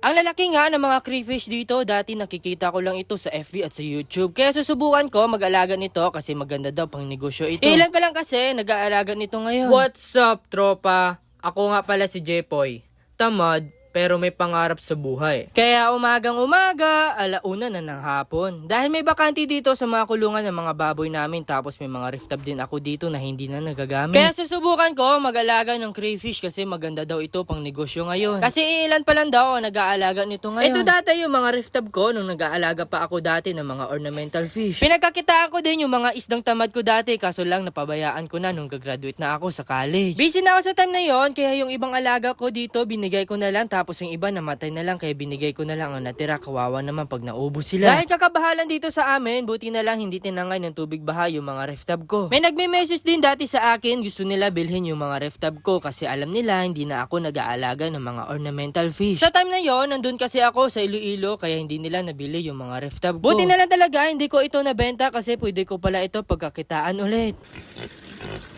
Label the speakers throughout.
Speaker 1: Ang lalaki nga ng mga crayfish dito, dati nakikita ko lang ito sa FB at sa YouTube. Kaya susubukan ko mag-alaga nito kasi maganda daw pang negosyo ito. Ilan pa lang kasi nag-aalaga nito ngayon. What's up, tropa? Ako nga pala si Jepoy. Tamad, pero may pangarap sa buhay. Kaya umagang-umaga, alauna na ng hapon. Dahil may bakante dito sa mga kulungan ng mga baboy namin, tapos may mga rift tub din ako dito na hindi na nagagamit. Kaya susubukan ko mag-alaga ng crayfish kasi maganda daw ito pang negosyo ngayon. Kasi ilan pa lang daw ang nag-aalaga nito ngayon. Ito dati yung mga rift tub ko nung nag-aalaga pa ako dati ng mga ornamental fish. Pinagkakitaan ko din yung mga isdang tamad ko dati, kaso lang napabayaan ko na nung gagraduate na ako sa college. Busy na ako sa time na yon, kaya yung ibang alaga ko dito binigay ko na lang, tapos yung iba namatay na lang, kaya binigay ko na lang ang natira. Kawawa naman pag naubos sila. Dahil kakabahalan dito sa amin, buti na lang hindi tinangay ng tubig baha yung mga ref tub ko. May nagme-message din dati sa akin, gusto nila bilhin yung mga ref tub ko kasi alam nila hindi na ako nag-aalaga ng mga ornamental fish. Sa time na yon, nandun kasi ako sa Iloilo, kaya hindi nila nabili yung mga ref tub ko. Buti na lang talaga hindi ko ito nabenta kasi pwede ko pala ito pagkakitaan ulit.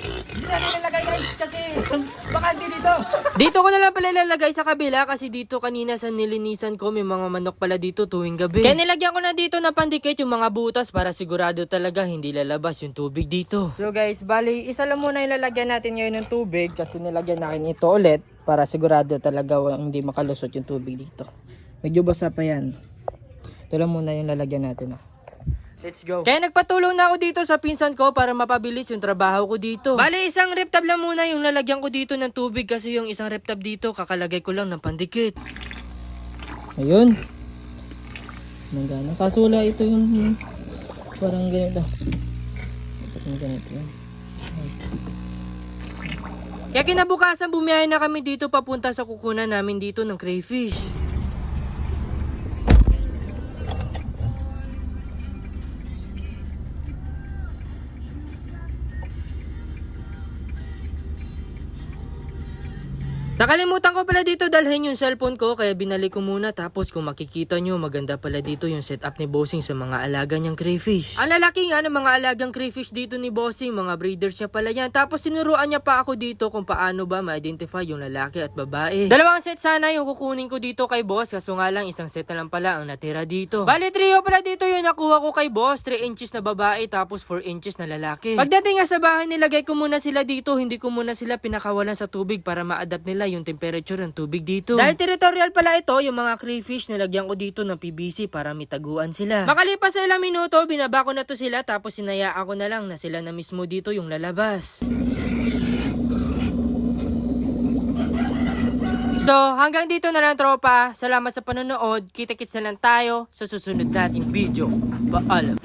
Speaker 1: Hindi na nilalagay guys kasi baka hindi dito. Dito ko na lang pala ilalagay sa kabila kasi dito kanina sa nilinisan ko may mga manok pala dito tuwing gabi. Kaya nilagyan ko na dito na pandikit yung mga butas para sigurado talaga hindi lalabas yung tubig dito. So guys, bali isa lang muna yung lalagyan natin ngayon ng tubig kasi nilagyan natin ito ulit para sigurado talaga hindi makalusot yung tubig dito. Medyo basa pa yan. Ito lang muna yung lalagyan natin. Let's go. Kaya nagpatulong na ako dito sa pinsan ko para mapabilis yung trabaho ko dito. Bale, isang ref tub lang muna yung lalagyan ko dito ng tubig kasi yung isang ref tub dito kakalagay ko lang ng pandikit. Ayun. Nagana. Kaso wala ito yung parang ganito. Parang ganito. Kaya kinabukasan bumiyahe na kami dito papunta sa kukunan namin dito ng crayfish. Nakalimutan ko pala dito dalhin yung cellphone ko kaya binalik ko muna, tapos kung makikita nyo maganda pala dito yung setup ni Bossing sa mga alaga niyang crayfish. Ang lalaki nga ng mga alagang crayfish dito ni Bossing, mga breeders niya pala yan, tapos tinuruan niya pa ako dito kung paano ba ma-identify yung lalaki at babae. Dalawang set sana yung kukunin ko dito kay Boss, kaso nga lang isang set na lang pala ang natira dito. Bali trio pala dito yung nakuha ko kay Boss, 3 inches na babae tapos 4 inches na lalaki. Pagdating nga sa bahay nilagay ko muna sila dito, hindi ko muna sila pinakawalan sa tubig para ma-adapt nila yung temperature ng tubig dito. Dahil territorial pala ito, yung mga crayfish nilagyan ko dito ng PVC para mitaguan sila. Makalipas sa ilang minuto, binaba ko na to sila tapos sinayaan ko na lang na sila na mismo dito yung lalabas. So, hanggang dito na lang tropa. Salamat sa panonood. Kita-kits na lang tayo sa susunod nating video. Paalam.